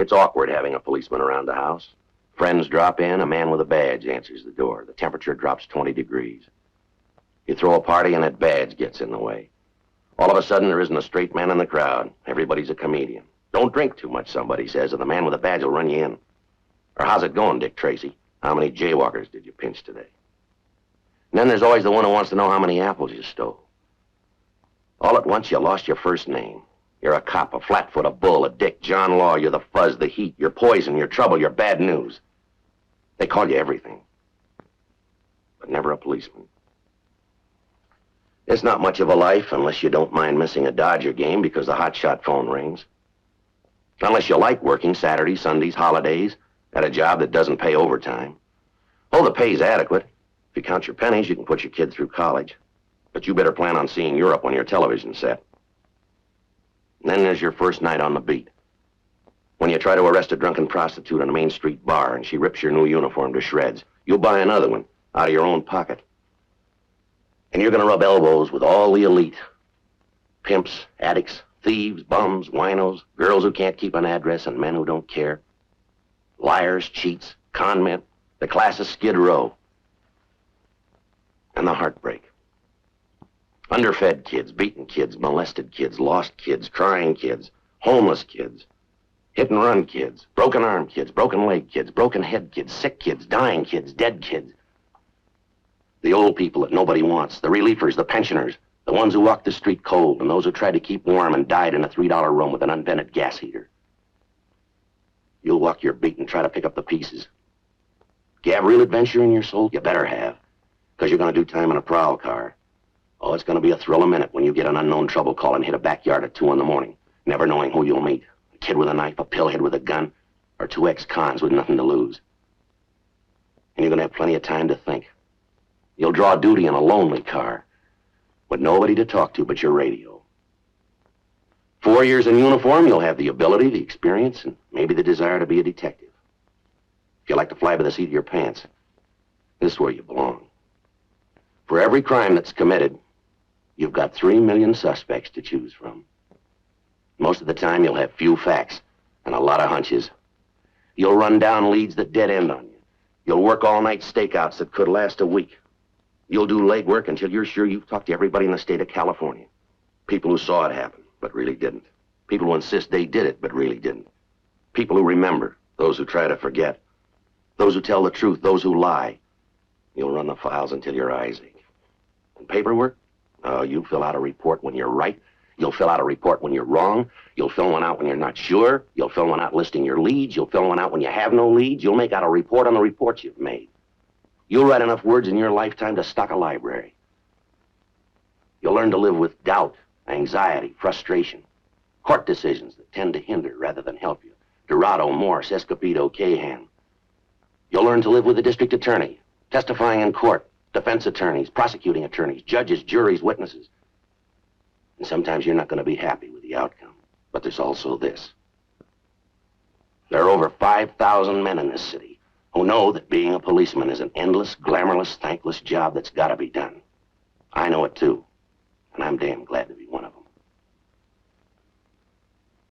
It's awkward having a policeman around the house. Friends drop in, a man with a badge answers the door. The temperature drops 20 degrees. You throw a party and that badge gets in the way. All of a sudden, there isn't a straight man in the crowd. Everybody's a comedian. Don't drink too much, somebody says, or the man with a badge will run you in. Or how's it going, Dick Tracy? How many jaywalkers did you pinch today? And then there's always the one who wants to know how many apples you stole. All at once, you lost your first name. You're a cop, a flatfoot, a bull, a dick, John Law. You're the fuzz, the heat, you're poison, you're trouble, you're bad news. They call you everything, but never a policeman. It's not much of a life unless you don't mind missing a Dodger game because the hotshot phone rings. Unless you like working Saturdays, Sundays, holidays, at a job that doesn't pay overtime. Oh, the pay's adequate. If you count your pennies, you can put your kid through college. But you better plan on seeing Europe on your television set. And then there's your first night on the beat. When you try to arrest a drunken prostitute in a Main Street bar and she rips your new uniform to shreds, you'll buy another one out of your own pocket. And you're going to rub elbows with all the elite. Pimps, addicts, thieves, bums, winos, girls who can't keep an address, and men who don't care. Liars, cheats, con men, the class of Skid Row. And the heartbreak. Underfed kids, beaten kids, molested kids, lost kids, crying kids, homeless kids, hit-and-run kids, broken arm kids, broken leg kids, broken head kids, sick kids, dying kids, dead kids. The old people that nobody wants, the reliefers, the pensioners, the ones who walked the street cold, and those who tried to keep warm and died in a $3 room with an unvented gas heater. You'll walk your beat and try to pick up the pieces. Do you have real adventure in your soul? You better have, because you're going to do time in a prowl car. Oh, it's going to be a thrill a minute when you get an unknown trouble call and hit a backyard at 2 in the morning, never knowing who you'll meet. A kid with a knife, a pillhead with a gun, or 2 ex-cons with nothing to lose. And you're going to have plenty of time to think. You'll draw duty in a lonely car, with nobody to talk to but your radio. 4 years in uniform, you'll have the ability, the experience, and maybe the desire to be a detective. If you like to fly by the seat of your pants, this is where you belong. For every crime that's committed, you've got 3 million suspects to choose from. Most of the time, you'll have few facts and a lot of hunches. You'll run down leads that dead end on you. You'll work all-night stakeouts that could last a week. You'll do late work until you're sure you've talked to everybody in the state of California. People who saw it happen, but really didn't. People who insist they did it, but really didn't. People who remember, those who try to forget. Those who tell the truth, those who lie. You'll run the files until your eyes ache. And paperwork? Oh, you fill out a report when you're right. You'll fill out a report when you're wrong. You'll fill one out when you're not sure. You'll fill one out listing your leads. You'll fill one out when you have no leads. You'll make out a report on the reports you've made. You'll write enough words in your lifetime to stock a library. You'll learn to live with doubt, anxiety, frustration, court decisions that tend to hinder rather than help you. Dorado, Morse, Escobedo, Cahan. You'll learn to live with the district attorney, testifying in court, defense attorneys, prosecuting attorneys, judges, juries, witnesses. And sometimes you're not going to be happy with the outcome. But there's also this. There are over 5,000 men in this city who know that being a policeman is an endless, glamourless, thankless job that's got to be done. I know it too, and I'm damn glad to be one of them.